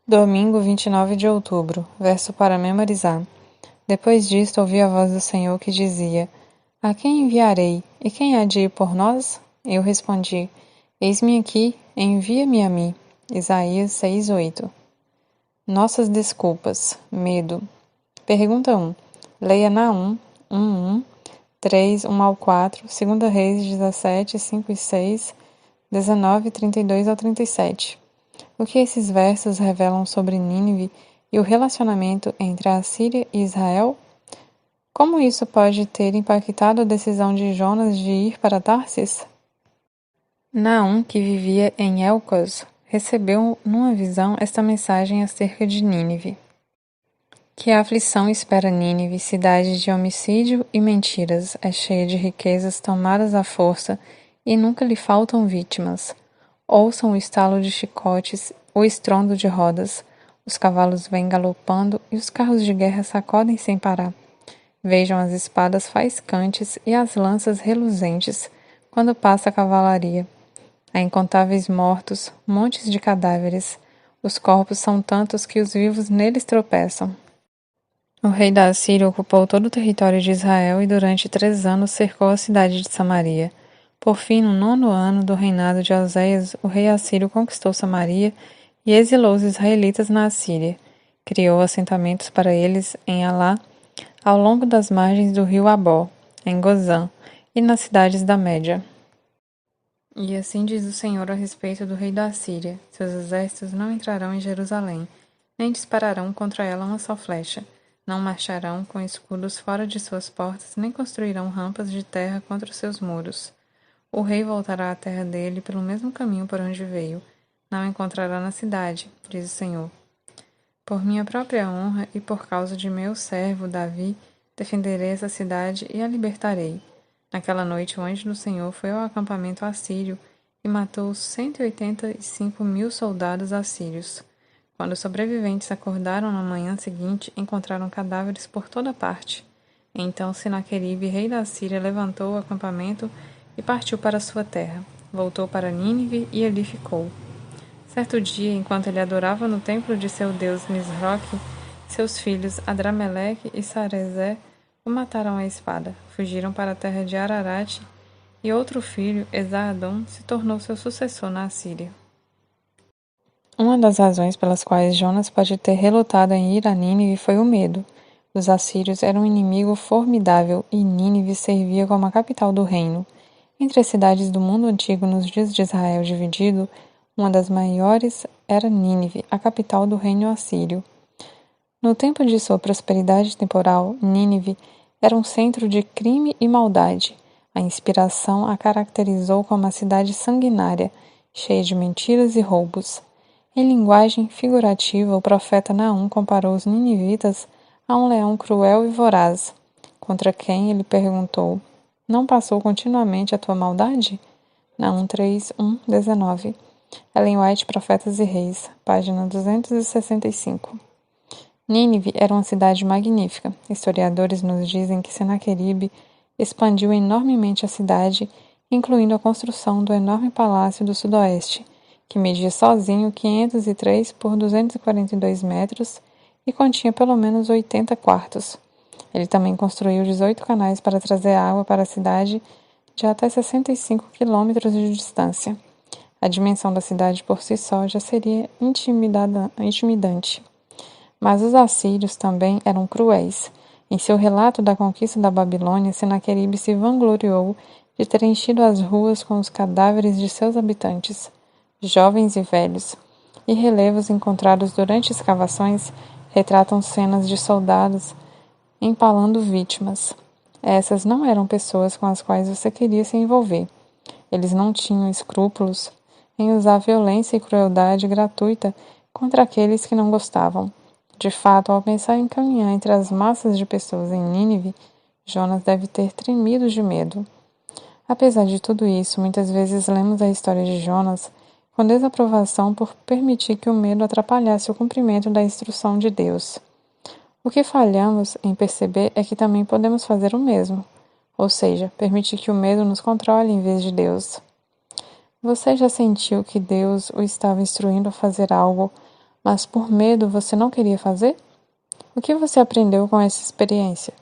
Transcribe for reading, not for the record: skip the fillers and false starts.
Domingo, 29 de outubro, verso para memorizar. Depois disto ouvi a voz do Senhor que dizia: A quem enviarei? E quem há de ir por nós? Eu respondi: Eis-me aqui, envia-me a mim. Isaías 6:8. Nossas desculpas. Medo. Pergunta 1. Leia Naum 1:1, 3, 1 ao 4, 2 Reis 17, 5 e 6, 19, 32 ao 37. O que esses versos revelam sobre Nínive e o relacionamento entre a Síria e Israel? Como isso pode ter impactado a decisão de Jonas de ir para Tarsis? Naum, que vivia em Elcos, recebeu numa visão esta mensagem acerca de Nínive. Que a aflição espera Nínive, cidade de homicídio e mentiras, é cheia de riquezas tomadas à força e nunca lhe faltam vítimas. Ouçam o estalo de chicotes, o estrondo de rodas, os cavalos vêm galopando e os carros de guerra sacodem sem parar. Vejam as espadas faiscantes e as lanças reluzentes quando passa a cavalaria. Há incontáveis mortos, montes de cadáveres. Os corpos são tantos que os vivos neles tropeçam. O rei da Assíria ocupou todo o território de Israel e durante 3 anos cercou a cidade de Samaria. Por fim, no 9º ano do reinado de Oséias, o rei assírio conquistou Samaria e exilou os israelitas na Assíria. Criou assentamentos para eles em Alá, ao longo das margens do rio Abó, em Gozã, e nas cidades da Média. E assim diz o Senhor a respeito do rei da Assíria: seus exércitos não entrarão em Jerusalém, nem dispararão contra ela uma só flecha. Não marcharão com escudos fora de suas portas, nem construirão rampas de terra contra os seus muros. O rei voltará à terra dele pelo mesmo caminho por onde veio. Não encontrará na cidade, diz o Senhor. Por minha própria honra e por causa de meu servo Davi, defenderei essa cidade e a libertarei. Naquela noite o anjo do Senhor foi ao acampamento assírio e matou 185.000 soldados assírios. Quando os sobreviventes acordaram na manhã seguinte, encontraram cadáveres por toda parte. Então Sinaqueribe, rei da Síria, levantou o acampamento e partiu para sua terra. Voltou para Nínive e ali ficou. Certo dia, enquanto ele adorava no templo de seu deus Nisroque, seus filhos Adrameleque e Sarezé o mataram à espada. Fugiram para a terra de Ararat e outro filho, Esarhadon, se tornou seu sucessor na Assíria. Uma das razões pelas quais Jonas pode ter relutado em ir a Nínive foi o medo. Os assírios eram um inimigo formidável e Nínive servia como a capital do reino. Entre as cidades do mundo antigo nos dias de Israel dividido, uma das maiores era Nínive, a capital do reino assírio. No tempo de sua prosperidade temporal, Nínive era um centro de crime e maldade. A inspiração a caracterizou como uma cidade sanguinária, cheia de mentiras e roubos. Em linguagem figurativa, o profeta Naum comparou os ninivitas a um leão cruel e voraz, contra quem ele perguntou: Não passou continuamente a tua maldade? Naum 3:1-19. Ellen White, Profetas e Reis, página 265. Nínive era uma cidade magnífica. Historiadores nos dizem que Senaqueribe expandiu enormemente a cidade, incluindo a construção do enorme palácio do sudoeste, que media sozinho 503 por 242 metros e continha pelo menos 80 quartos. Ele também construiu 18 canais para trazer água para a cidade de até 65 quilômetros de distância. A dimensão da cidade por si só já seria intimidante. Mas os assírios também eram cruéis. Em seu relato da conquista da Babilônia, Senaqueribe se vangloriou de ter enchido as ruas com os cadáveres de seus habitantes, jovens e velhos, e relevos encontrados durante escavações retratam cenas de soldados empalando vítimas. Essas não eram pessoas com as quais você queria se envolver. Eles não tinham escrúpulos em usar violência e crueldade gratuita contra aqueles que não gostavam. De fato, ao pensar em caminhar entre as massas de pessoas em Nínive, Jonas deve ter tremido de medo. Apesar de tudo isso, muitas vezes lemos a história de Jonas com desaprovação por permitir que o medo atrapalhasse o cumprimento da instrução de Deus. O que falhamos em perceber é que também podemos fazer o mesmo, ou seja, permitir que o medo nos controle em vez de Deus. Você já sentiu que Deus o estava instruindo a fazer algo, Mas por medo você não queria fazer? O que você aprendeu com essa experiência?